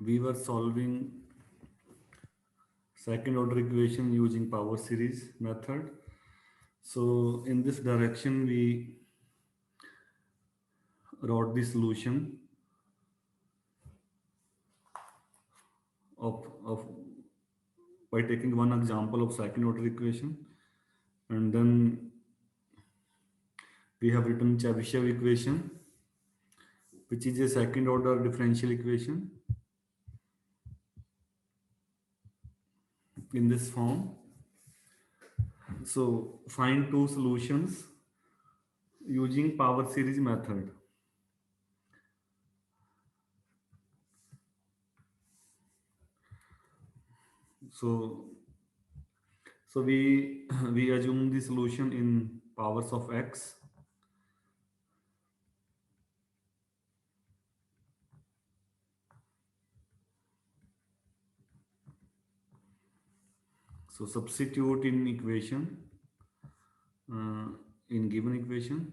we were solving second order equation using power series method. So in this direction, we wrote the solution of by taking one example of second order equation, and then we have written Chebyshev equation, which is a second order differential equation in this form. So find two solutions using power series method. So we we assume the solution in powers of x. So substitute in equation, uh, in given equation.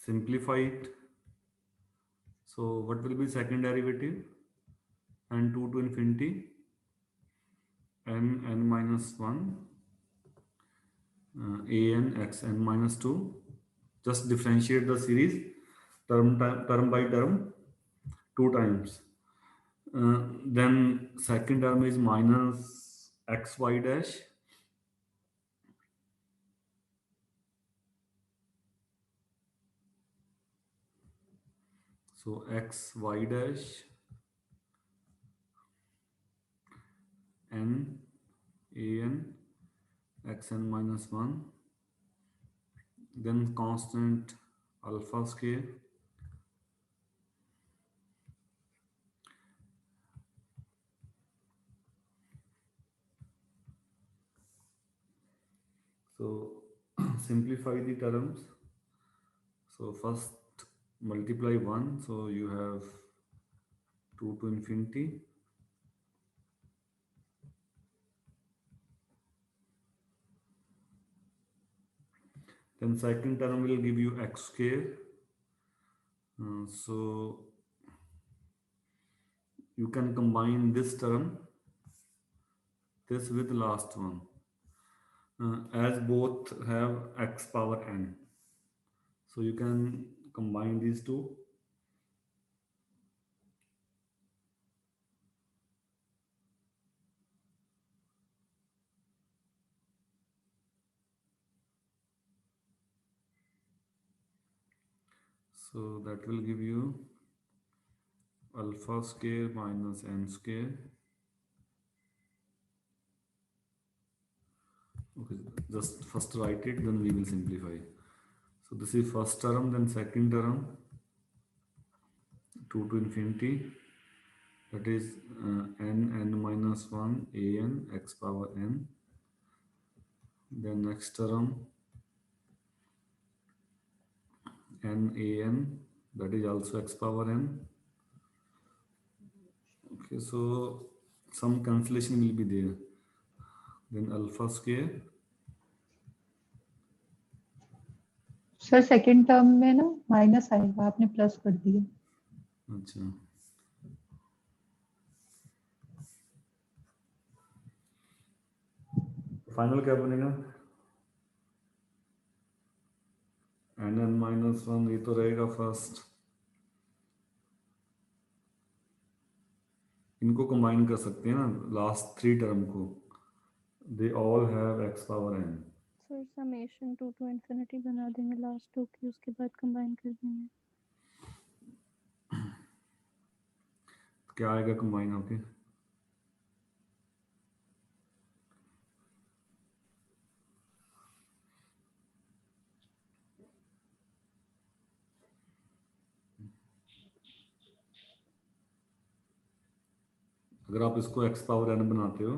Simplify it. So what will be second derivative? N2 to infinity n minus 1 an x n minus 2. Just differentiate the series term by term two times. Then second term is minus xy dash. So xy dash n an xn minus 1. Then constant alpha scale. So simplify the terms. So first multiply 1. So you have 2 to infinity. Then second term will give you x square. So you can combine this term, this with last one, as both have x power n. So you can combine these two. So that will give you alpha square minus n square. Okay, just first write it, then we will simplify. So this is first term, then second term, 2 to infinity, that is n minus 1 an x power n. Then next term n that is also x power n. Okay, so some cancellation will be there. Then alpha square. Sir second term में ना minus आएगा, आपने plus कर दिया. अच्छा, final क्या बनेगा? n minus 1 ये तो रहेगा फर्स्ट. इनको कंबाइन कर सकते हैं ना, लास्ट थ्री टर्म को. They all have x power n. Sir summation 2 to infinity बना देंगे लास्ट टू की, उसके बाद कंबाइन कर देंगे. क्या आएगा कंबाइन होके? अगर आप इसको x पावर n बनाते हो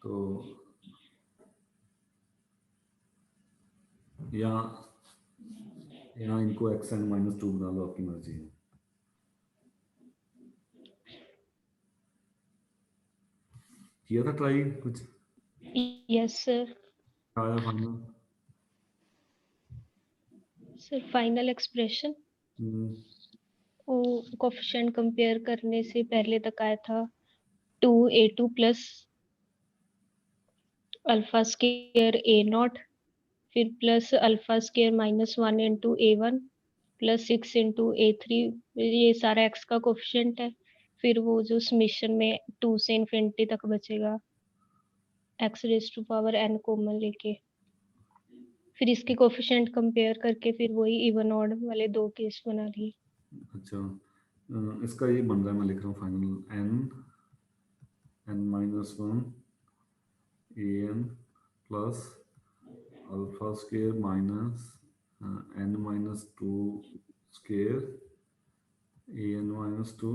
तो यहाँ इनको x n minus 2 बना लो, आपकी मर्जी है. किया था ट्राई कुछ? Yes sir. आया फाइनल? सर फाइनल एक्सप्रेशन वो कोफिशिएंट कंपेयर करने से पहले तक आया था 2a2 plus alpha square a0 फिर plus alpha square -1 into a1 plus 6 into a3 ये सारा x का कोफिशिएंट है। फिर वो जो समेशन में 2 से इन्फिनिटी तक बचेगा x raise to power n common लेके, फिर इसके कोफिशिएंट कंपेयर करके फिर वही इवन ऑड वाले दो केस बना लिए। अच्छा, इसका ये बन रहा है, मैं लिख रहा हूँ final n-1 an plus alpha square minus n-2 square an-2,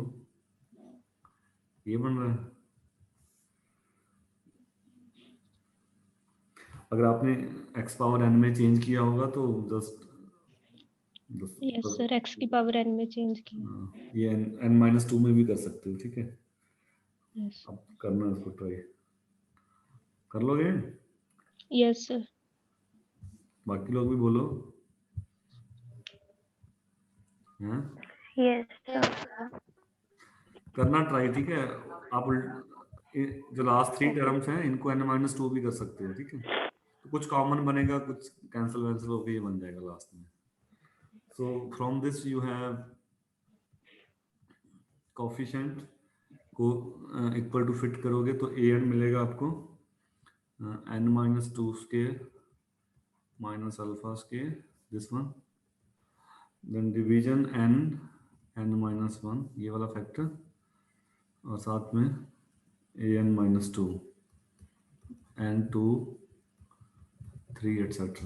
ये बन रहा है। अगर आपने x पावर n में चेंज किया होगा तो जस्ट यस सर, x की पावर n में चेंज किया। ये n-2 में भी कर सकते हो, ठीक है। यस अब करना इसको ट्राई कर लोगे। Yes sir. बाकी लोग भी बोलो। हैं यस सर। करना ट्राई, ठीक है। आप जो लास्ट 3 टर्म्स हैं इनको n-2 भी कर सकते हो, ठीक है। तो कुछ कॉमन बनेगा, कुछ कैंसिल वैंसिल होकर ये बन जाएगा लास्ट में। So from this you have coefficient को इक्वल टू फिट करोगे तो an मिलेगा आपको n-2 square minus alpha square, this one, then division n-1 ये वाला फैक्टर, और साथ में an-2 n2 3 etc.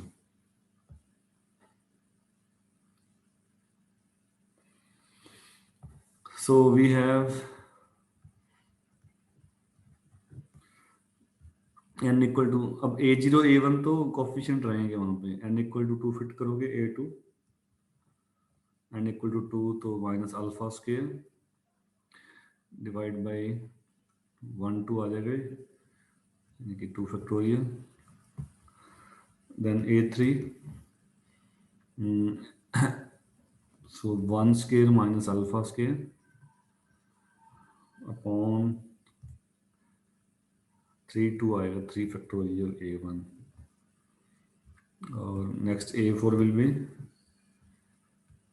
So we have n equal to, अब a0 a1 तो कोफिशिएंट रहेंगे वहां पे, n इक्वल टू 2 फिट करोगे a2, n इक्वल टू 2 तो minus alpha square divide by 1 2 आ जाएगा, यानी कि 2 factorial, then a3 so 1 square minus alpha square upon 3 2 आएगा 3 फैक्टोरियल a1, और next a4 will be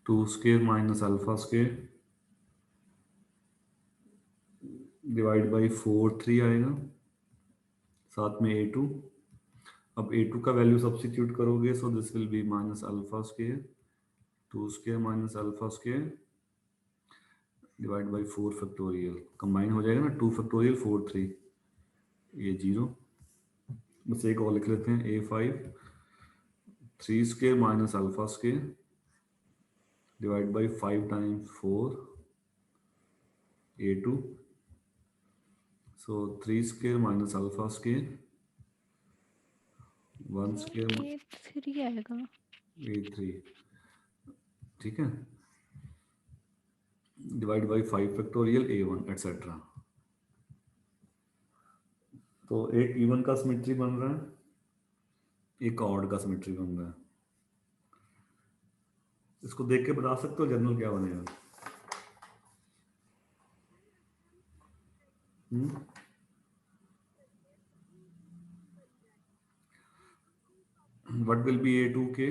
2 square minus alpha square divide by 4 3 आएगा, साथ में a2। अब a2 का वैल्यू सब्स्टिट्यूट करोगे, सो this will B minus alpha square 2 square minus alpha square divide by 4 factorial, combine हो जाएगा ना, 2 फैक्टोरियल 4 3, ये 0। बस एक और लिख लेते हैं, a5 3 square minus alpha square divide by 5 times 4 a2, so 3 square minus alpha square 1 square ये 3 आएगा। a3, ठीक है, divide by 5 factorial a1 etcetera. तो एक इवन का सिमेट्री बन रहा है, एक ऑड का सिमेट्री बन रहा है। इसको देख के बता सकते हो जनरल क्या बनेगा? What will be a2k?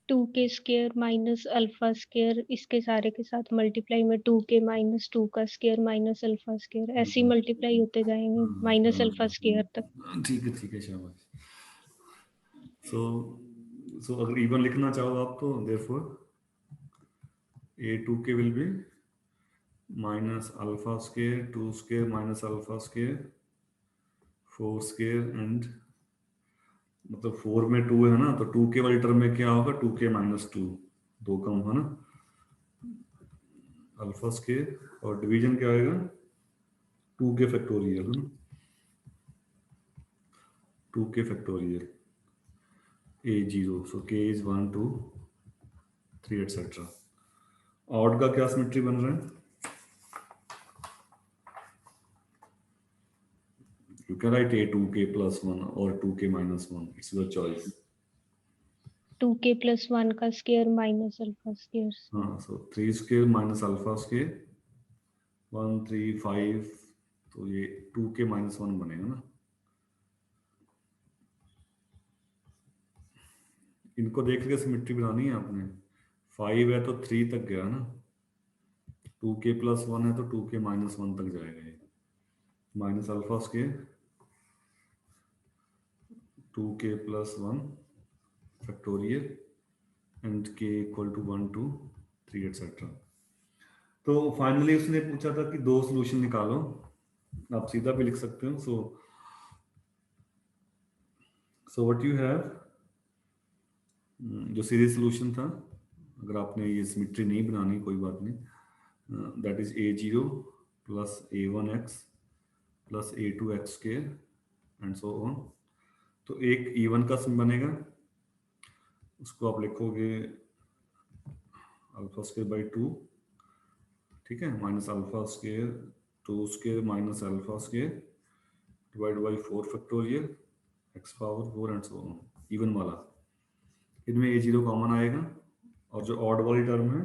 2k square minus alpha square, इसके सारे के साथ मल्टीप्लाई में 2k माइनस 2 का स्क्वायर माइनस अल्फा स्क्वायर, ऐसे ही मल्टीप्लाई होते जाएंगे माइनस अल्फा स्क्वायर तक। ठीक है शाबाश। सो अगर इवन लिखना चाहो आप तो therefore a2k will be minus alpha square 2 square minus alpha square 4 square and मतलब 4 में 2 है ना, तो 2k वाली टर्म में क्या होगा, 2k माइनस 2, 2 कम है ना, अल्फा स्क्वायर, और डिवीजन क्या आएगा 2k फैक्टोरियल है ना, 2k factorial a0, so k is 1 2 3 etc. Odd का क्या सिमेट्री बन रहा है, You can write a 2k plus 1 or 2k minus 1. It's your choice. 2k plus 1 का स्क्वायर माइनस अल्फा स्क्वायर. हाँ, so 3 square minus alpha square 1 3 5, तो ये 2k minus 1 बनेगा ना. इनको देख के सिमेट्री बनानी है आपने. 5 है तो 3 तक गया ना. 2k plus 1 है तो 2k minus 1 तक जाएगा ये. Minus alpha square 2k plus 1 factorial and k equal to 1 2 3 etc. तो फाइनली उसने पूछा था कि 2 सॉल्यूशन निकालो. आप सीधा भी लिख सकते हो. सो व्हाट यू हैव, जो सीरीज सॉल्यूशन था, अगर आपने ये सिमेट्री नहीं बनानी कोई बात नहीं, that is a0 plus a1x plus a2x square and so on. तो एक इवन का सम बनेगा, उसको आप लिखोगे अल्फा स्क्वायर बाई 2, ठीक है, minus alpha square 2 square minus alpha square divide by 4 factorial x power 4 and so on. Even वाला, इनमें a0 कॉमन आएगा और जो ऑड वाली टर्म है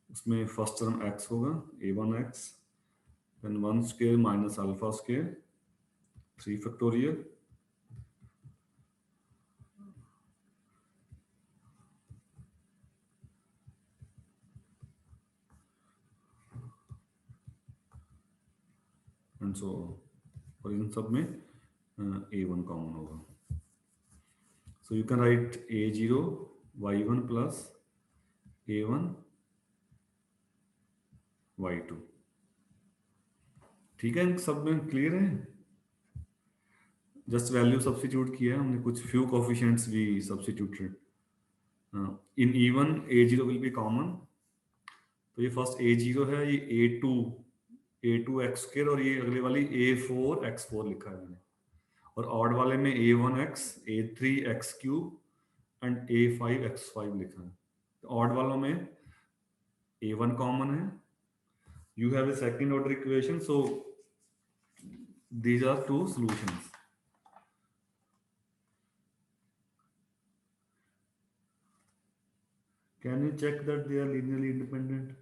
उसमें फर्स्ट टर्म x होगा a1x, then 1 square minus alpha square 3 factorial and so, और इन सब में a1 कॉमन होगा. So you can write a0 y1 plus a1 y2. ठीक है, इन सब में क्लियर है. जस्ट वैल्यू सब्स्टिट्यूट किया है हमने, कुछ फ्यू कोफिशिएंट्स भी substituted. In even a0 will be common. तो ये फर्स्ट a0 है, ये a2 x स्क्वायर और ये अगले वाली a4 x4 लिखा है मैंने. और ऑड वाले में a1x a3 x cube and a5 x5 लिखा है. तो ऑड वालों में a1 कॉमन है. You have a second order equation, so these are 2 solutions. Can you check that they are linearly independent?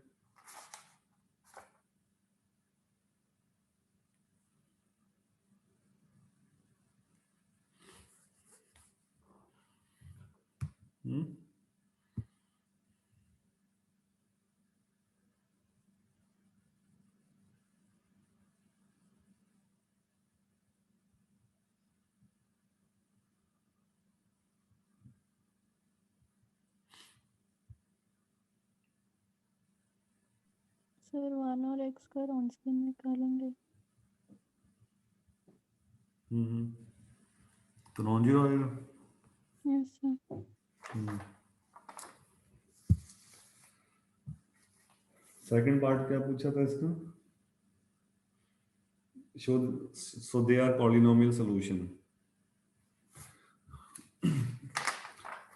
Sir 1 और x का रॉन्स्किन निकालेंगे. तो नॉन जीरो आएगा. Yes sir. सेकंड पार्ट क्या पूछा था इसका? So they are polynomial solution.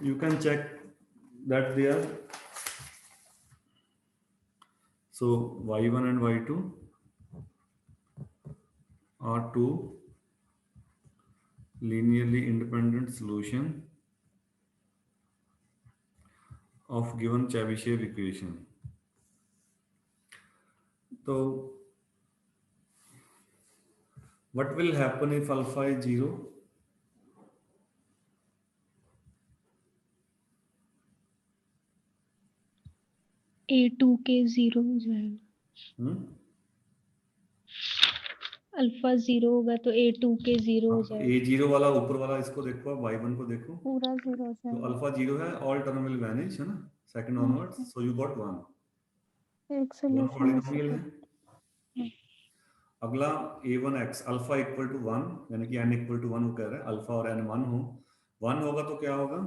You can check that they are, so y1 and y2 are 2 linearly independent solution of given Chebyshev equation. So what will happen if alpha is 0? a2 के 0 हो जाएगा. Alpha 0 होगा तो a2 के 0 हो जाएगा. a0 वाला ऊपर वाला इसको देखो, y1 को देखो, पूरा 0 हो तो जाएगा. अल्फा 0 है, ऑल टर्म विल वैनिश, है ना, second onwards. So you got 1. एक 1 सॉल्यूशन पॉलिनोमियल है. अगला a1x अल्फा इक्वल टू 1, यानी कि n इक्वल टू 1 वो कह रहा है, अल्फा और n 1 हो, 1 होगा तो क्या होगा?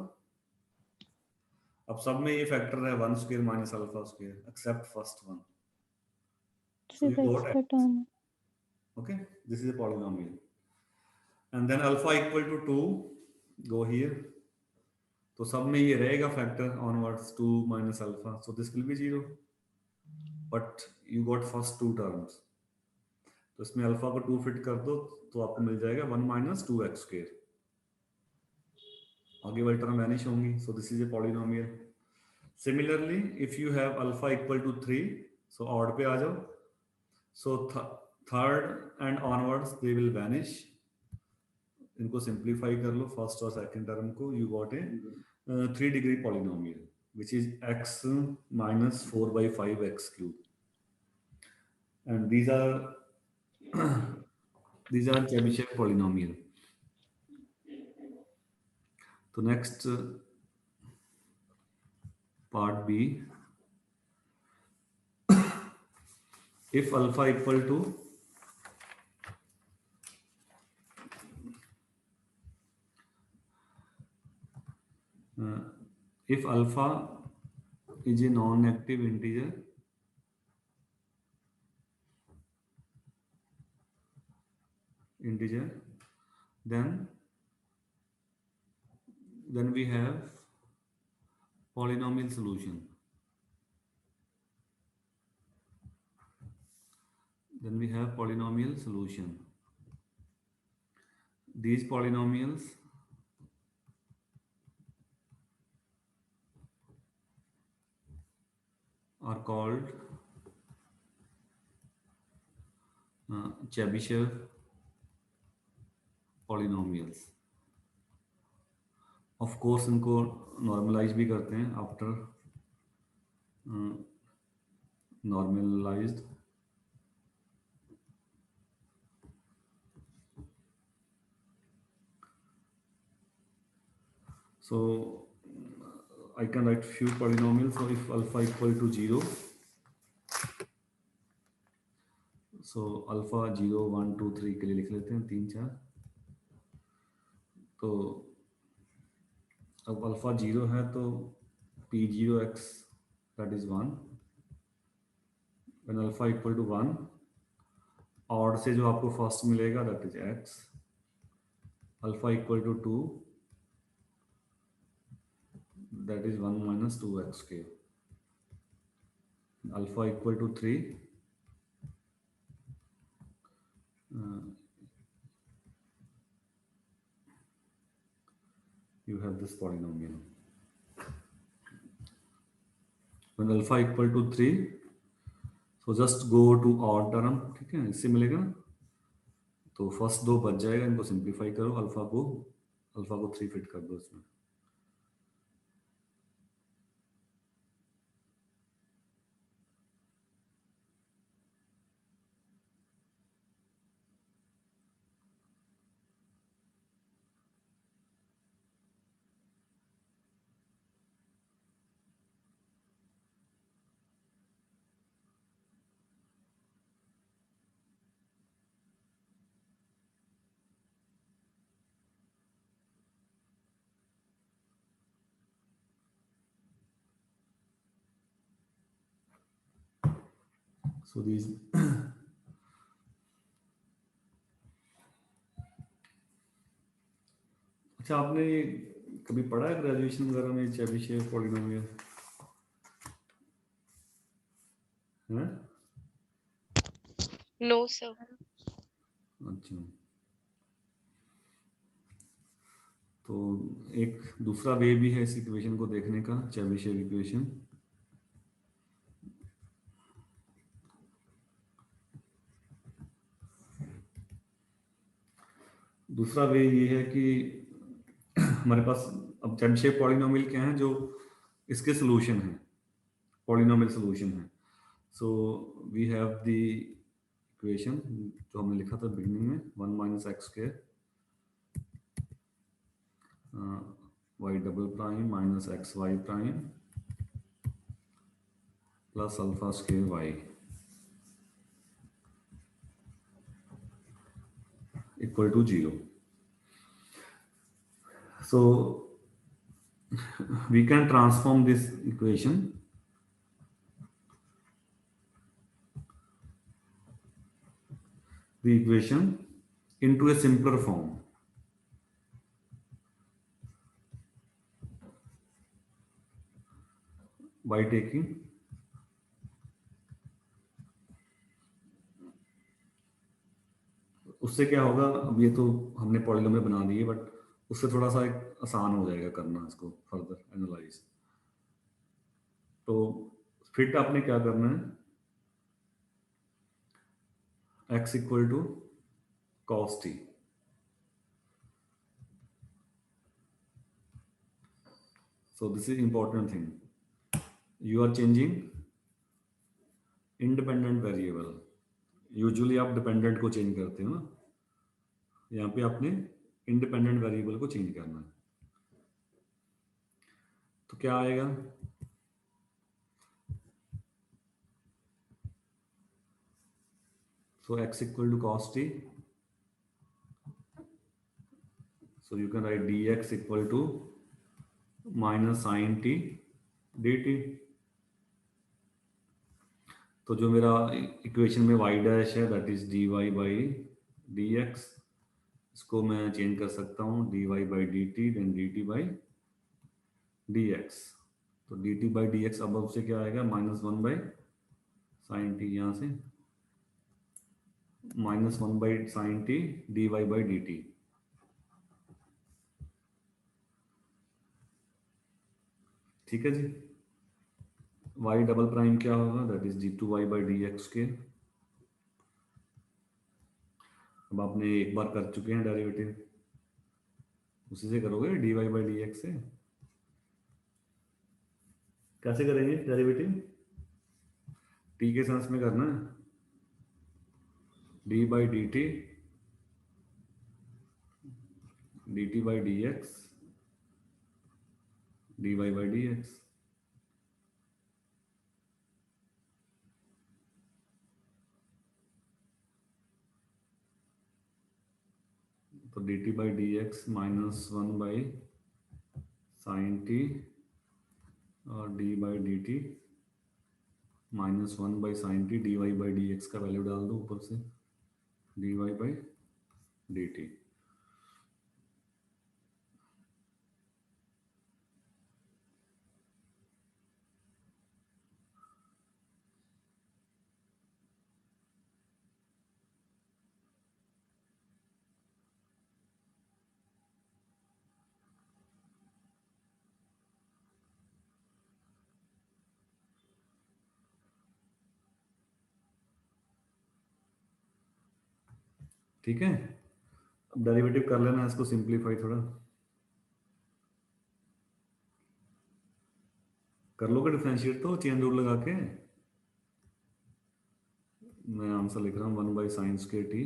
अब सब में ये फैक्टर है 1 square minus alpha square accept first one. सिर्फ x का term. Okay, this is a polynomial. And then alpha equal to 2, go here. तो सब में ये रहेगा factor onwards 2 minus alpha, so this will be 0. But you got first 2 terms. तो इसमें alpha को 2 फिट कर दो तो आपको मिल जाएगा 1 माइनस 2x स्क्वायर। आगे वाली टर्म वैनिश होंगी, so this is a polynomial. Similarly if you have alpha equal to 3, so odd पे आ जाओ, so third and onwards they will vanish. इनको सिंप्लीफाई कर लो फर्स्ट और सेकंड टर्म को, you got a 3 degree polynomial which is x minus 4 by 5 x cube, and these are Chebyshev polynomial. So next part B, if alpha equal to if alpha is a non-negative integer, then we have polynomial solution. These polynomials are called Chebyshev polynomials. Of course इनको normalise भी करते हैं after normalized. So I can write few polynomials. So if alpha equal to 0, so alpha 0 1 2 3 के लिए लिख लेते हैं 3 4। तो अब अल्फा 0 है तो p0x that is 1, when alpha equal to 1, और से जो आपको फर्स्ट मिलेगा that is x, alpha equal to 2 that is 1 minus 2x square, alpha equal to 3 you have this polynomial. When alpha equal to 3, so just go to odd term, ठीक है, इससे मिलेगा तो फर्स्ट 2 बच जाएगा, इनको सिंप्लीफाई करो, अल्फा को 3 फिट कर दो इसमें। So these अच्छा, आपने कभी पढ़ा है ग्रेजुएशन वगैरह में चेबिशेव पॉलिनोमियल है? No sir. अच्छा, तो एक दूसरा वे भी है इस इक्वेशन को देखने का, चेबिशेव इक्वेशन। दूसरा वे ये है कि हमारे पास अब चेबिशेव पॉलिनोमियल क्या है, जो इसके सॉल्यूशन है, पॉलिनोमियल सॉल्यूशन है। So we have the equation जो हमने लिखा था बिगिनिंग में, 1 minus x square y double prime minus x y prime plus alpha square y equal to 0. So we can transform this equation into a simpler form by taking उससे क्या होगा, अब ये तो हमने पॉलिनोमियल बना दिए, बट उससे थोड़ा सा एक आसान हो जाएगा करना इसको फर्दर एनालाइज। तो फिट आपने क्या करना है, x equal to cos t। So this is important thing. You are changing independent variable. Usually आप डिपेंडेंट को चेंज करते हो ना, यहाँ पे आपने इंडिपेंडेंट वेरिएबल को चेंज करना है। तो क्या आएगा, so x equal to cos t, so you can write dx equal to minus sin t dt। तो जो मेरा इक्वेशन में y डैश है that is dy by dx, इसको मैं चेंज कर सकता हूँ dy by dt then dt by dx। तो dt बाई dx अब से क्या आएगा, -1 बाई साइन टी, यहाँ से -1 by sine t dy by dt। ठीक है जी। y डबल प्राइम क्या होगा, that is d2y by dx के। अब आपने एक बार कर चुके हैं डेरिवेटिव, उसी से करोगे dy बाई dx से। कैसे करेंगे डेरिवेटिव, t के सेंस में करना है, d by dt dt by dx dy by dx। तो dt by dx -1 by sine T और d by dt -1 by sine t dy by dx का वैल्यू डाल दो ऊपर से, dy बाई dt। ठीक है, अब डेरिवेटिव कर लेना इसको सिंप्लीफाई थोड़ा, कर लोगे डिफरेंशिएट तो चेन रूल लगा के। मैं आंसर लिख रहा हूँ 1 by sine square t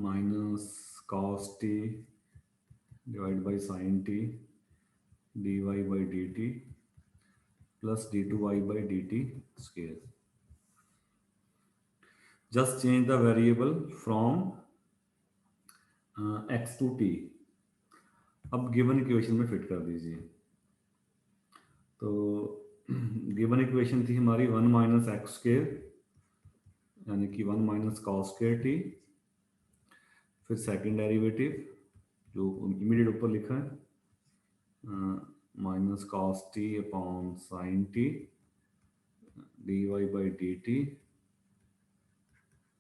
minus cos t divide by sine t dy by dt plus d2y by dt square. Just change the variable from x to t। अब given equation में fit कर दीजिए। तो given equation थी हमारी 1 minus x square यानी कि 1 minus cos square t, फिर सेकंड डेरिवेटिव जो इमीडिएट ऊपर लिखा है minus cos t upon sine t dy by dt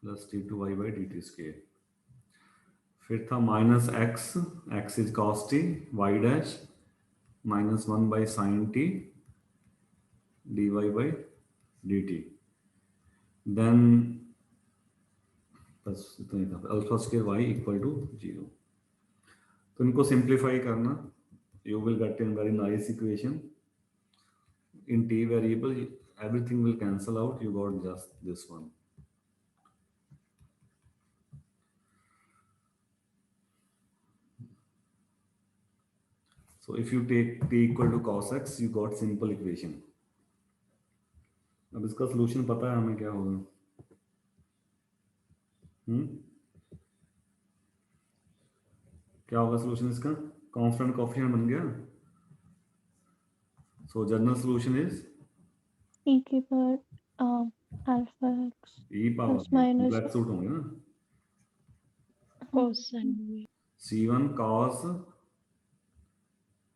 plus d2y by dt square. फिर था minus x is cos t y dash -1 by sine t dy by dt। Then बस इतना ही था, alpha square y equal to 0। तो इनको simplify करना, you will get a very nice equation in t variable, everything will cancel out, you got just this one। So if you take t equal to cos x, you got simple equation। अब इसका solution पता है हमें क्या होगा, क्या होगा solution इसका, कांस्टेंट कोएफिशिएंट बन गया। सो जनरल सॉल्यूशन इज e की power alpha x e power plus minus black suit होंगे ना, cos sin c1 cos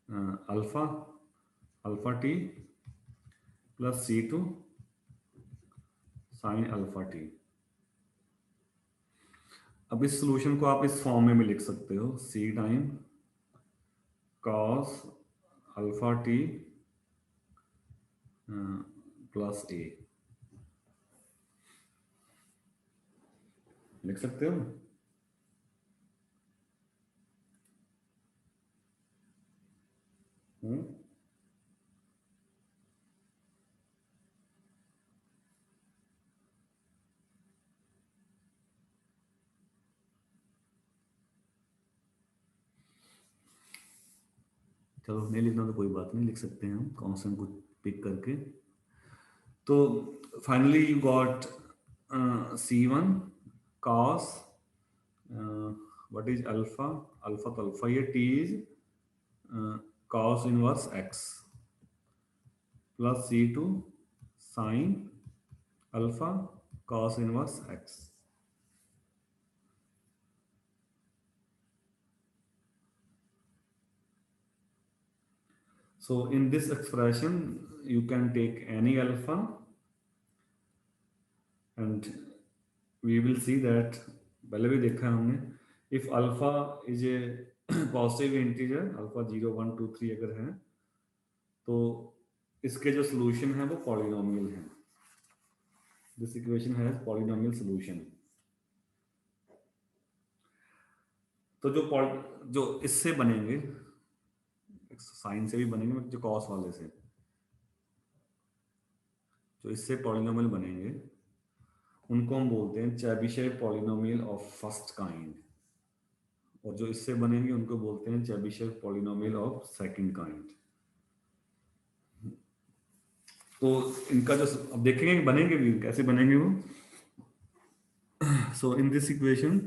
alpha alpha T plus c2 sine alpha T. अब इस सॉल्यूशन को आप इस फॉर्म में भी लिख सकते हो, c time cos alpha t plus a लिख सकते हो। चलो नहीं लिखना तो कोई बात नहीं, लिख सकते हैं हम कांस्टेंट को पिक करके। तो finally you got c1 cos what is alpha, alpha तो अल्फा ये t is cos inverse x plus c2 sin alpha cos inverse x। So in this expression you can take any alpha and we will see that, पहले भी देखा है हमने, if alpha is a positive integer, alpha 0 1 2 3 अगर है तो इसके जो solution है वो polynomial है। This equation has polynomial solution। तो जो इससे बनेंगे, साइन से भी बनेंगे, जो कॉस वाले से, जो इससे पॉलिनोमियल बनेंगे उनको हम बोलते हैं Chebyshev polynomial of first kind, और जो इससे बनेंगे उनको बोलते हैं Chebyshev polynomial of second kind. तो इनका जो अब देखेंगे कि बनेंगे भी कैसे बनेंगे वो। So in this equation,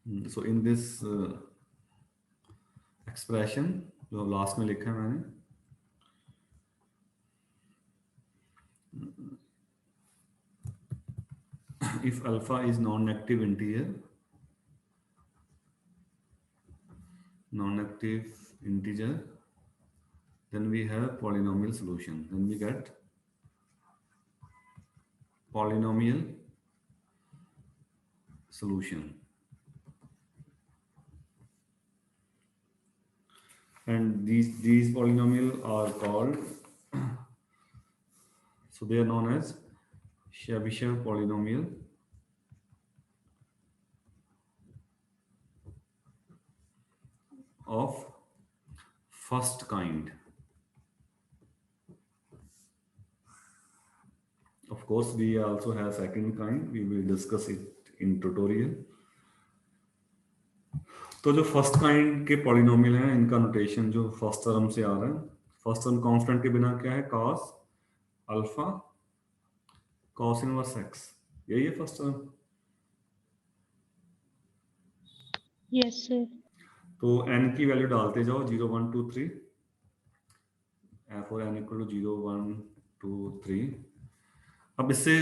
so in this expression जो लास्ट में लिखा है मैंने, if alpha is non-negative integer, then we have polynomial solution, then we get polynomial solution, and these polynomial are called, so they are known as Chebyshev polynomial of first kind. Of course we also have second kind, we will discuss it in tutorial। तो जो first kind के polynomial हैं इनका notation जो first term से आ रहा है, first term constant के बिना क्या है, cos alpha cos inverse x, यही है फर्स्ट टर्म। Yes sir. तो n की वैल्यू डालते जाओ 0 1 2 3, फॉर n इक्वल टू 0 1 2 3। अब इससे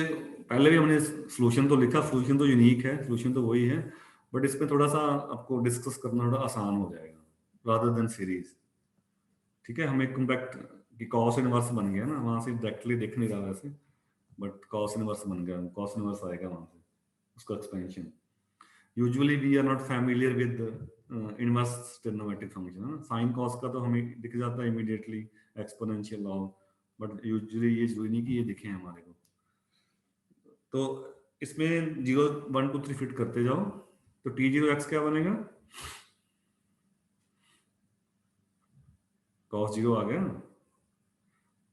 पहले भी हमने सॉल्यूशन तो लिखा, सॉल्यूशन तो यूनिक है, सॉल्यूशन तो वही है, बट इसमें थोड़ा सा आपको डिस्कस करना थोड़ा आसान हो जाएगा रादर देन सीरीज। ठीक है, हमें कॉम्पैक्ट कि cos इनवर्स बन गया ना, वहां से डायरेक्टली दिख नहीं रहा वैसे, बट cos इनवर्स बन गया, cos इनवर्स आएगा वहां से, उसका expansion. Usually we are not familiar with inverse trigonometric function, है ना। साइन कॉस का तो हमें दिख जाता है immediately exponential law, but usually ये जरूरी नहीं कि ये दिखे हमारे को। तो इसमें 0 1 2 3 फिट करते जाओ, तो t0x क्या बनेगा, cos 0 आ गया,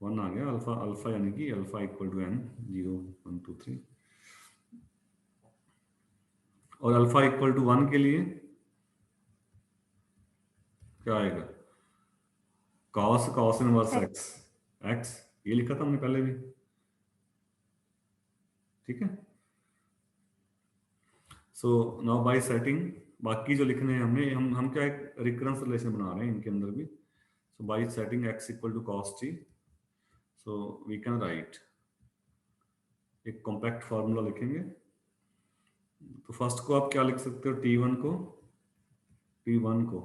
1 आ गया, अल्फा अल्फा यानी कि अल्फा इक्वल टू n 0 1 2 3, और अल्फा इक्वल टू 1 के लिए क्या आएगा, cos इनवर्स x ये लिखा था हमने पहले भी। ठीक है, सो नाउ बाय सेटिंग, बाकी जो लिखने हैं हमने, हम क्या एक रिकरेंस रिलेशन बना रहे हैं इनके अंदर भी। So by setting x equal to cos t, so we can write एक कॉम्पैक्ट फार्मूला लिखेंगे। तो फर्स्ट को आप क्या लिख सकते हो, t1 को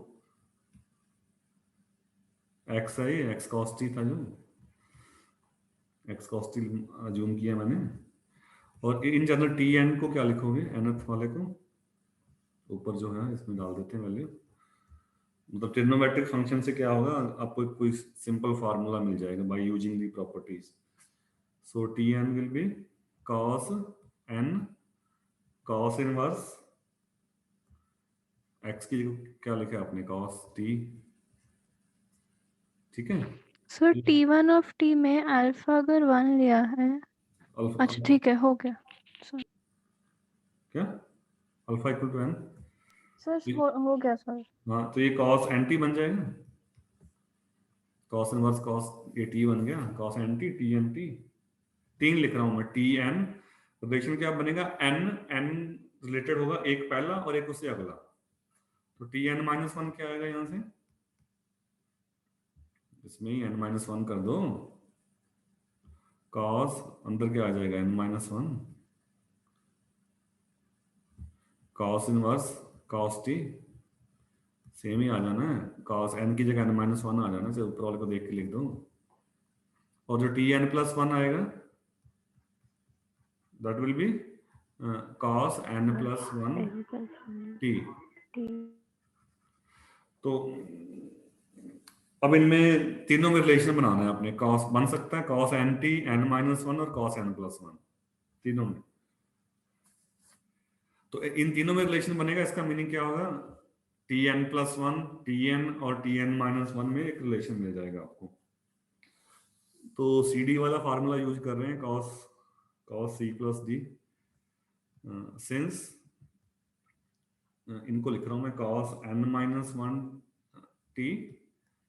x है, x cos t था जो x cos t अज्यूम किया मैंने, और इन जनरल टी एन को क्या लिखोगे, nth वाले को ऊपर जो है इसमें डाल देते हैं वैल्यू। मतलब ट्रिग्नोमेट्रिक फंक्शन से क्या होगा, आपको कोई सिंपल फार्मूला मिल जाएगा by using the properties. So t n will be cos n cos inverse x की जगह क्या लिखा है आपने, cos t, ठीक है। सर T1 ऑफ T में अल्फा अगर 1 लिया है, अच्छा ठीक है, हो गया सर। क्या alpha equal to n, sir हो गया सर। हाँ तो ये cos nt बन जाएगा, cos इनवर्स cos, ये t बन गया cos nt t nt, तीन लिख रहा हूं मैं, टी एन रिलेशन क्या बनेगा, n n रिलेटेड होगा एक पहला और एक उससे अगला, तो टी एन माइनस वन क्या आएगा यहां से, इसमें ही n माइनस वन कर दो, cos अंदर क्या आ जाएगा n minus one, cos inverse cos t same ही आ जाना है, cos n की जगह n माइनस वन आ जाना, ऊपर वाले को देख के लिख दो, और जो टी एन प्लस वन आएगा that will be cos n plus one t। तो अब इनमें तीनों में रिलेशन बनाना है आपने, cos बन सकता है cos nt n minus one और cos n प्लस वन, तीनों में। तो इन तीनों में रिलेशन बनेगा, इसका मीनिंग क्या होगा, t n plus one, t n और टी एन माइनस वन में एक रिलेशन मिल जाएगा आपको। तो सी डी वाला फार्मूला यूज कर रहे हैं, cos c plus d, since इनको लिख रहा हूं मैं cos n minus one t,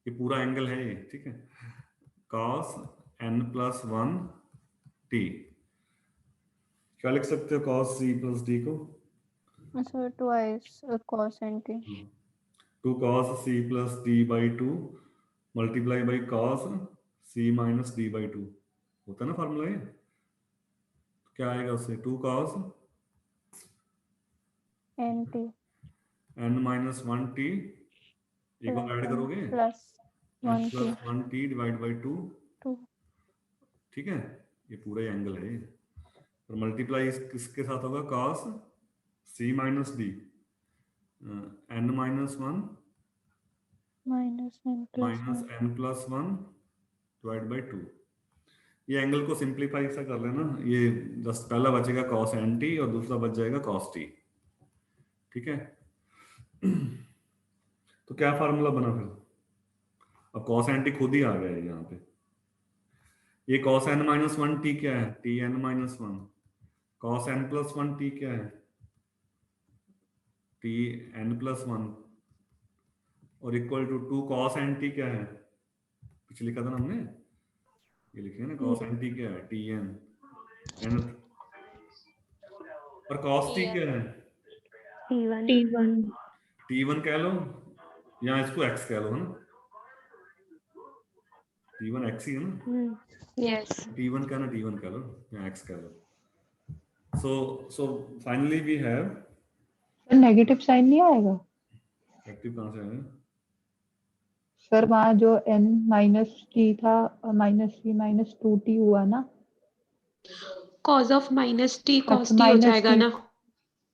ये पूरा एंगल है ये, ठीक है, cos n plus one t, क्या लिख सकते हो cos c प्लस डी को, sir twice cos nt। 2 cos c plus D by two multiply by cos c minus D by two, होता है ना फार्मूला ये, तो क्या आएगा उससे, 2 cos nt n minus one t, ये को ऐड करोगे plus n 1 plus one T divide by two, 2। ठीक है, ये पूरा एंगल है, और मल्टीप्लाई किसके साथ होगा, cos c minus D n minus one minus n plus minus 1। n plus one divide by two. ये एंगल को सिंप्लीफाई सा कर लेना, ये जस्ट पहला बचेगा cos nt और दूसरा बच जाएगा cos t, ठीक है। तो क्या फार्मूला बना फिर, अब cos nt खुद ही आ गया है यहाँ पे, ये cos n minus one t क्या है, t n minus one, cos n plus one t क्या है, टी एन प्लस वन, और इक्वल टू 2 cos nt क्या है, पीछे लिखा था ना हमने, ये लिखे ना cos nt क्या है, टी एन एन, और cos t क्या है, T1 t1 कह लो या इसको x कह लो, है ना, t1 x ही है ना, yes t1 कहना t1 कह लो या x कह लो। so finally we have, सर नेगेटिव साइन नहीं आएगा एक्टिव कहाँ से आएगा, सर, वहाँ जो n माइनस टी था, माइनस टी माइनस 2t हुआ ना, cos ऑफ माइनस टी अच्छा cos टी हो माइनस जाएगा टी, ना,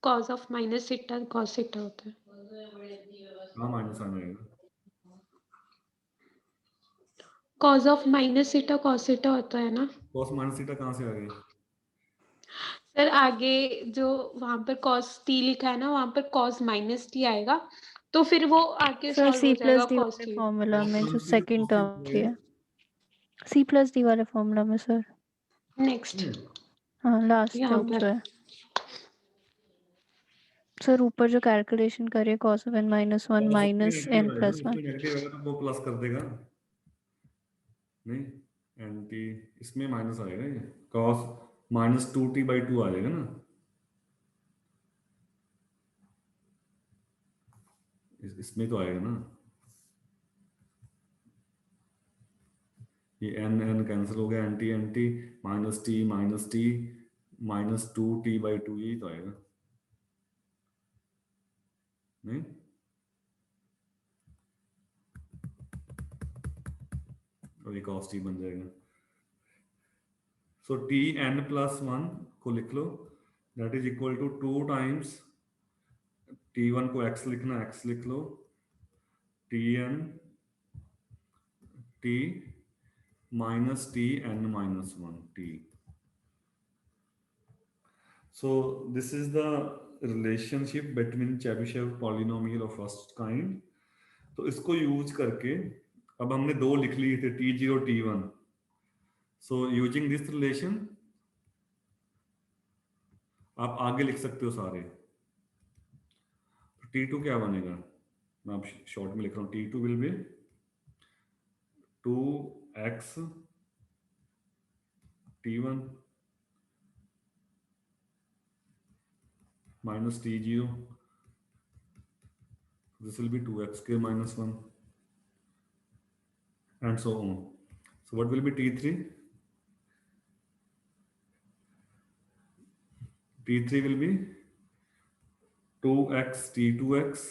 cos of minus theta cos theta होता है। कहाँ माइनस आना आएगा, cos of minus theta cos theta होता है ना cos माइनस थीटा कहाँ से आ गई, सर, आगे जो वहां पर cos t लिखा है ना, वहां पर cos माइनस टी आएगा, तो फिर वो आगे सर सॉल्व C हो जाएगा प्लस डी cos वाले t। फॉर्मूला cos में जो minus theta second cos term theta थी, C प्लस डी वाले फॉर्मूला में सर, नेक्स्ट हाँ लास्ट यहाँ जॉब पर है सर, ऊपर जो कैलकुलेशन करिए cos of n minus one cos उसमें माइनस नेगेटिव n आएगा ना, प्लस वन। इसमें नेगेटिव आएगा तो वो प्लस कर देगा, नहीं एंटी, इसमें माइनस आएगा, ये cos minus two t by two आ जाएगा ना, इसमें तो आएगा ना, ये एन एन कैंसिल हो गया, anti anti minus T minus two t by to, यही तो आएगा, नहीं और ये cos t बन जाएगा। सो tn प्लस 1 को लिख लो, that is equal to 2 times t1 को x लिखना, x लिख लो, tn t minus tn minus 1 t. So this is the relationship between Chebyshev polynomial of first kind. तो इसको यूज करके अब हमने दो लिख लिए थे t0 t1. So using this relation आप आगे लिख सकते हो सारे. t2 क्या बनेगा, मैं आप शॉर्ट में लिख रहा हूँ, t2 will be 2x t1 minus t0. This will be 2x minus 1 and so on. So what will be t3? t3 will be 2x t2x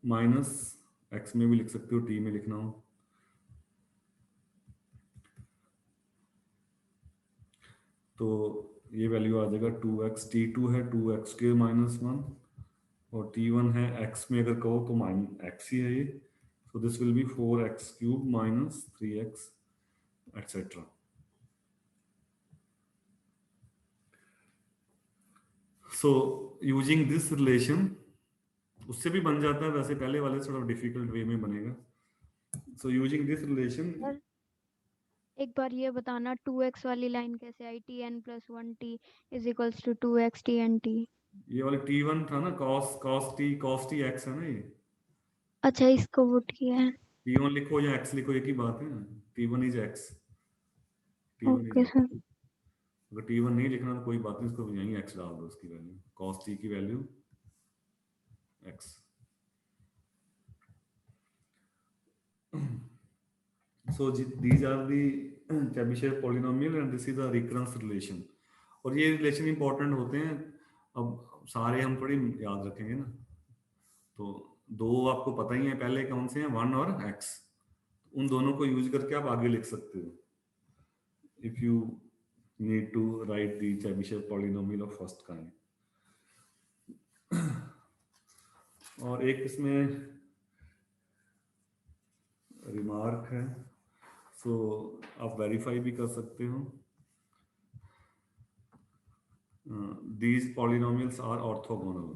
minus x में भी लिख सकते हो, t में लिखना हो. तो ये वैल्यू आ जाएगा 2x, t2 है 2x के माइनस 1 और t1 है x में अगर कहो तो x ही है ये. So this will be 4x cube minus 3x etc. So using this relation, उससे भी बन जाता है वैसे, पहले वाले थोड़ा डिफिकल्ट वे में बनेगा. So using this relation, एक बार ये बताना 2x वाली लाइन कैसे आई, tn plus 1t is equals to 2x tnt. ये वाले t1 था ना, cos t x है ना ये. अच्छा, इसको पुट किया है. t1 लिखो या x लिखो एक ही बात है. t1 is x. Okay sir. अगर t1 नहीं लिखना तो कोई बात नहीं, इसको यहीं x डाल दो, उसकी वैल्यू cos t की value x. So these are the Chebyshev polynomial and this is the recurrence relation. और ये रिलेशन इंपॉर्टेंट होते हैं. अब सारे हम थोड़ी याद रखेंगे ना, तो दो आपको पता ही है पहले कौन से हैं, 1 और x. उन दोनों को यूज करके आप आगे लिख सकते हो if you need to write the Chebyshev polynomial of first kind. और एक इसमें रिमार्क है, सो आप वेरीफाई भी कर सकते हो. These polynomials are orthogonal.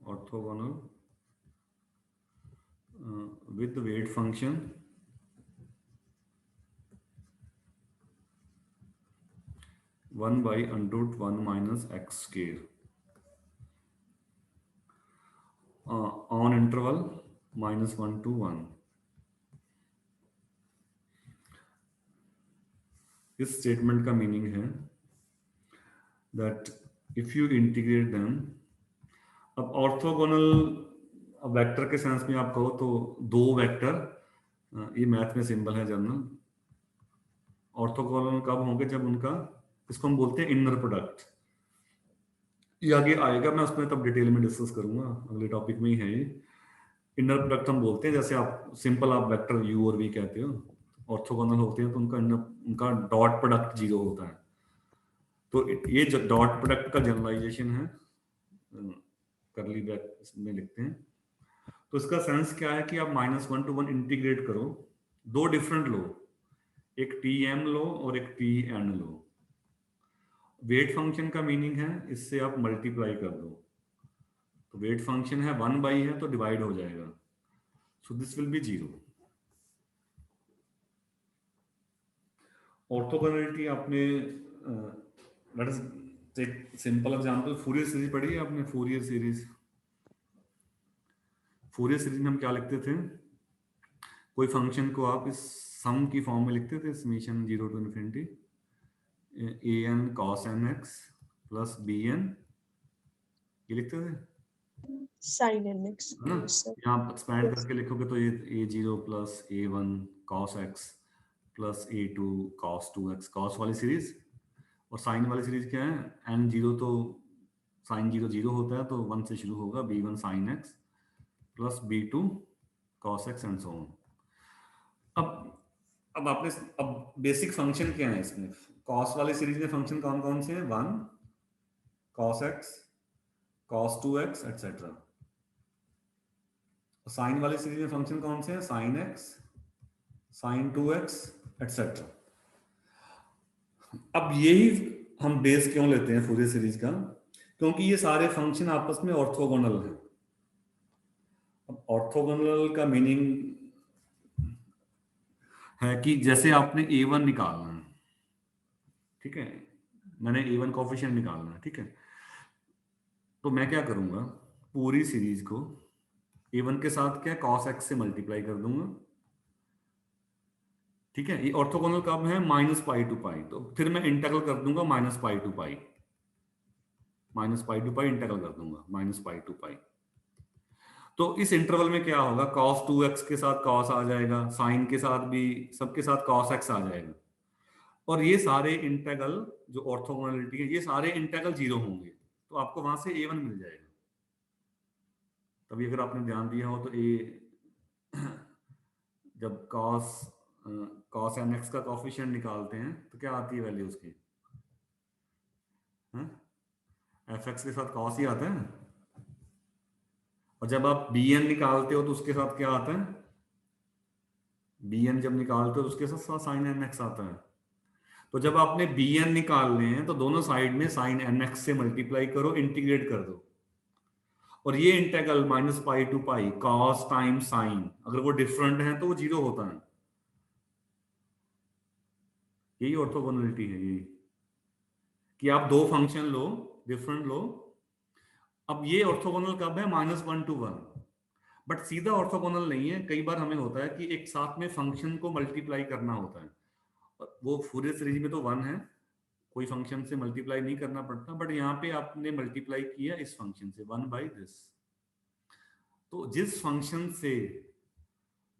Orthogonal with the weight function (1 by √1 minus x square) on interval -1 to 1. इस स्टेटमेंट का मीनिंग है that if you integrate them, अब ऑर्थोगोनल वेक्टर के सेंस में आप कहो तो दो वेक्टर, ये मैथ में सिंबल है जनरल. ऑर्थोगोनल कब होंगे, जब उनका, इसको हम बोलते हैं इनर प्रोडक्ट. ये आगे आएगा, मैं उसमें तब डिटेल में डिस्कस करूंगा, अगले टॉपिक में ही है ये. इनर प्रोडक्ट हम बोलते हैं, जैसे आप सिंपल आप वेक्टर u और v कहते हो, ऑर्थोगोनल होते हैं तो उनका डॉट प्रोडक्ट 0 होता है. तो ये जो डॉट प्रोडक्ट का जनरलाइजेशन है, करली ब्रैकेट में लिखते हैं. तो इसका सेंस क्या है कि आप -1 to 1 इंटीग्रेट करो, दो डिफरेंट लो, एक tm लो और एक tn लो. वेट फंक्शन का मीनिंग है इससे आप मल्टीप्लाई कर दो, तो वेट फंक्शन है 1 बाई है तो डिवाइड हो जाएगा. So this will be 0. Orthogonality आपने let us take simple example, Fourier series पढ़ी है आपने? फूरियर सीरीज में हम क्या लिखते थे, कोई फंक्शन को आप इस सम की फॉर्म में लिखते थे, summation 0 to infinity an cos nx plus bn, ये लिखते थे sin nx. यहाँ एक्सपैंड करके लिखोगे तो ये a0 plus a1 cos x plus a2 cos 2x, cos वाली सीरीज. और साइन वाली सीरीज क्या है, n0 तो साइन 0 0 होता है तो 1 से शुरू होगा, b1 sin x plus b2 cos x and so on. अब आपने अब बेसिक फंक्शन क्या है इसमें, कॉस वाली सीरीज में फंक्शन कौन कौन से हैं, 1 cos x cos 2x etcetera. Sine वाली सीरीज में फंक्शन कौन से हैं, sin x sin 2x etcetera. अब यही हम बेस क्यों लेते हैं फूरियर सीरीज का, क्योंकि ये सारे फंक्शन आपस में ऑर्थोगोनल हैं। अब ऑर्थोगोनल का मीनिंग है कि जैसे आपने a1 निकालना है, ठीक है, मैंने a1 कोफिशिएंट निकालना है, ठीक है, तो मैं क्या करूंगा, पूरी सीरीज को a1 के साथ क्या cos x से मल्टीप्लाई कर दूंगा, ठीक है। ये ऑर्थोगोनल कब है, -π to π, तो फिर मैं इंटीग्रल कर दूंगा -π to π, इंटीग्रल कर दूंगा -π to π। तो इस इंटरवल में क्या होगा, cos 2x के साथ cos आ जाएगा, sin के साथ भी, सबके साथ cos x आ जाएगा, और ये सारे इंटीग्रल जो ऑर्थोगोनलिटी है, ये सारे इंटीग्रल 0 होंगे, तो आपको वहां से a1 मिल जाएगा। तभी अगर आपने ध्यान दिया हो तो जब cos nx का कोफिशिएंट निकालते हैं तो क्या आती है वैल्यू उसकी, fx के साथ cos ही आता है, और जब आप bn निकालते हो तो उसके साथ क्या आता है, bn जब निकालते हो तो उसके साथ sin nx आता है। तो जब आपने bn निकालने हैं तो दोनों साइड में sin nx से मल्टीप्लाई करो, इंटीग्रेट कर दो, और ये integral -π to π cos times sin, अगर वो डिफरेंट है तो वो 0 होता है। यही ऑर्थोगोनलिटी है, यही कि आप दो फंक्शन लो, डिफरेंट लो। अब ये ऑर्थोगोनल कब है, -1 to 1, बट सीधा ऑर्थोगोनल नहीं है। कई बार हमें होता है कि एक साथ में फंक्शन को मल्टीप्लाई करना होता है, वो फूरियर सीरीज में तो 1 है, कोई फंक्शन से मल्टीप्लाई नहीं करना पड़ता, बट यहाँ पे आपने मल्टीप्लाई किया इस फंक्शन से 1 by this। तो जिस फंक्शन से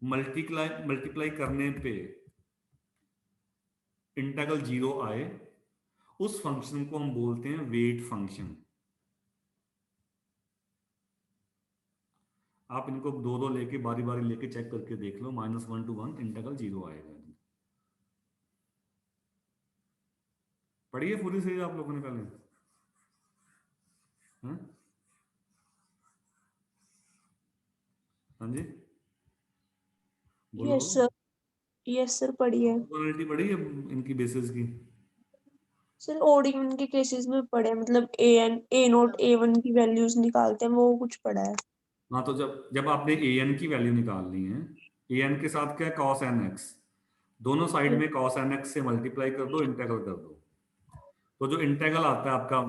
मल्टीप्लाई करने पे इंटीग्रल 0 आए, उस फंक्शन को हम बोलते हैं वेट फंक्शन। आप इनको दो दो लेके बारी बारी लेके चेक करके देख लो, -1 to 1 इंटीग्रल 0 आएगा। पढ़िए पूरी सीरीज आप लोगों ने पहले, हाँ जी बोलो। यस सर पढ़िए ऑर्थोगोनलिटी पढ़ी है इनकी बेसिस की, सर। ओड इवन के केसेस में पढ़े हैं, मतलब a0 a1 की वैल्यूज निकालते हैं, वो कुछ पढ़ा है। हाँ, तो जब आपने an की वैल्यू निकालनी है, an के साथ क्या है, cos nx, दोनों साइड में cos nx से मल्टीप्लाई कर दो, इंटीग्रल कर दो, तो जो इंटीग्रल आता है आपका,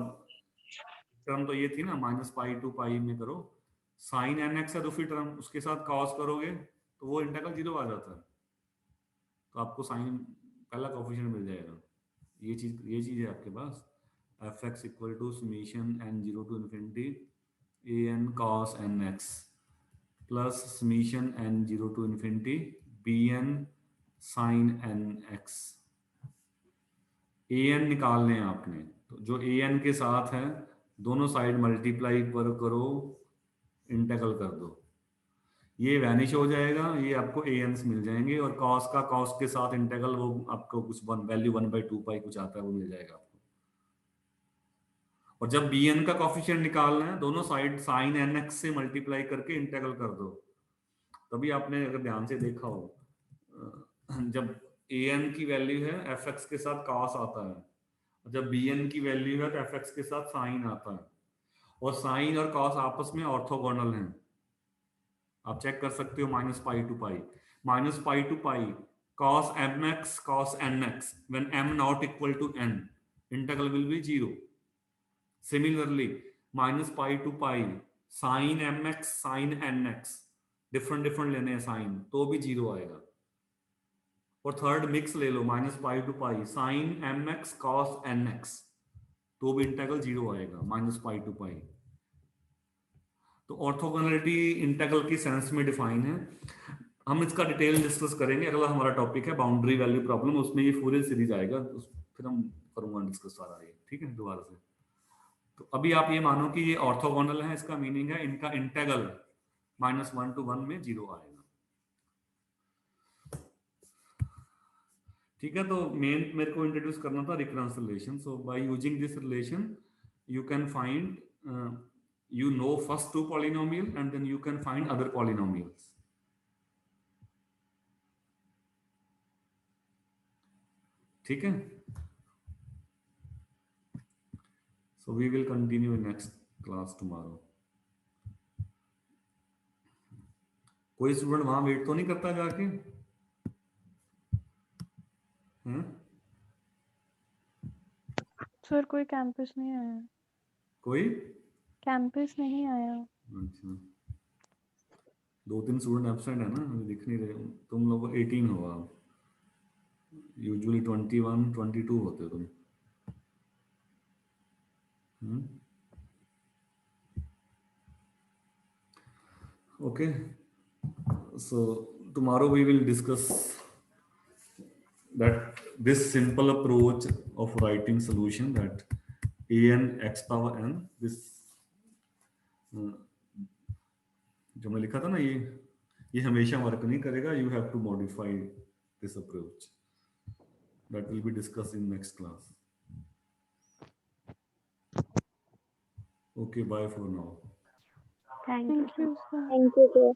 टर्म तो ये थी ना -π to π में करो, sin nx है दूसरी टर्म, उसके साथ cos करोगे तो वो इंटीग्रल 0 आ जाता है, तो आपको साइन पहला कोफिशिएंट मिल जाएगा। ये चीज है आपके पास, fx equal to summation n0 to infinity an cos nx plus summation n0 to infinity bn sin nx। an निकालने हैं आपने, तो जो an के साथ है दोनों साइड मल्टीप्लाई पर करो, इंटीग्रल कर दो, ये वैनिश हो जाएगा, ये आपको ans मिल जाएंगे, और cos का cos के साथ इंटीग्रल, वो आपको कुछ वैल्यू 1/2π कुछ आता है, वो मिल जाएगा आपको। और जब bn का कोफिशिएंट निकालना है, दोनों साइड sin nx से मल्टीप्लाई करके इंटीग्रल कर दो। तभी आपने अगर ध्यान से देखा हो, जब an की वैल्यू है fx के साथ cos आता है, जब bn की वैल्यू है तो fx के साथ sin आता है, और sin और cos आपस में ऑर्थोगोनल हैं। आप चेक कर सकते हो, -π to π, -π to π cos mx cos nx when m not equal to n, integral will be 0। Similarly, -π to π sin mx sin nx, different लेने हैं साइन, तो भी 0 आएगा। और थर्ड मिक्स ले लो, -π to π sin mx cos nx, तो भी इंटीग्रल 0 आएगा, -π to π। तो ऑर्थोगोनलिटी इंटीग्रल की सेंस में डिफाइन है। हम इसका डिटेल डिस्कस करेंगे, अगला हमारा टॉपिक है बाउंड्री वैल्यू प्रॉब्लम, उसमें ये फूरियर सीरीज आएगा, फिर हम करूंगा डिस्कस सारा ये, ठीक है, दोबारा से। तो अभी आप ये मानो कि ये ऑर्थोगोनल है, इसका मीनिंग है इनका इंटीग्रल -1 to 1 में 0 आएगा। ठीक है, तो मेन मेरे को इंट्रोड्यूस करना था recurrence relation. So by using this relation you can find you know first two polynomial and then you can find other polynomials. ठीक है, so we will continue in next class tomorrow. कोई student वहां wait तो नहीं करता जाके? हैं? Sir कोई कैंपस नहीं आया. कोई कैंपस नहीं आया. अच्छा, 2-3 स्टूडेंट एब्सेंट है ना, अभी दिख नहीं रहे. तुम लोग 18 हो आप, यूजुअली 21 22 होते हो तुम. Okay, so tomorrow we will discuss that this simple approach of writing solution, that an x power n, this जो मैं लिखा था ना, ये हमेशा वर्क नहीं करेगा. You have to modify this approach. That will be discussed in next class. Okay, bye for now. Thank you. Thank you, sir. Thank you, sir.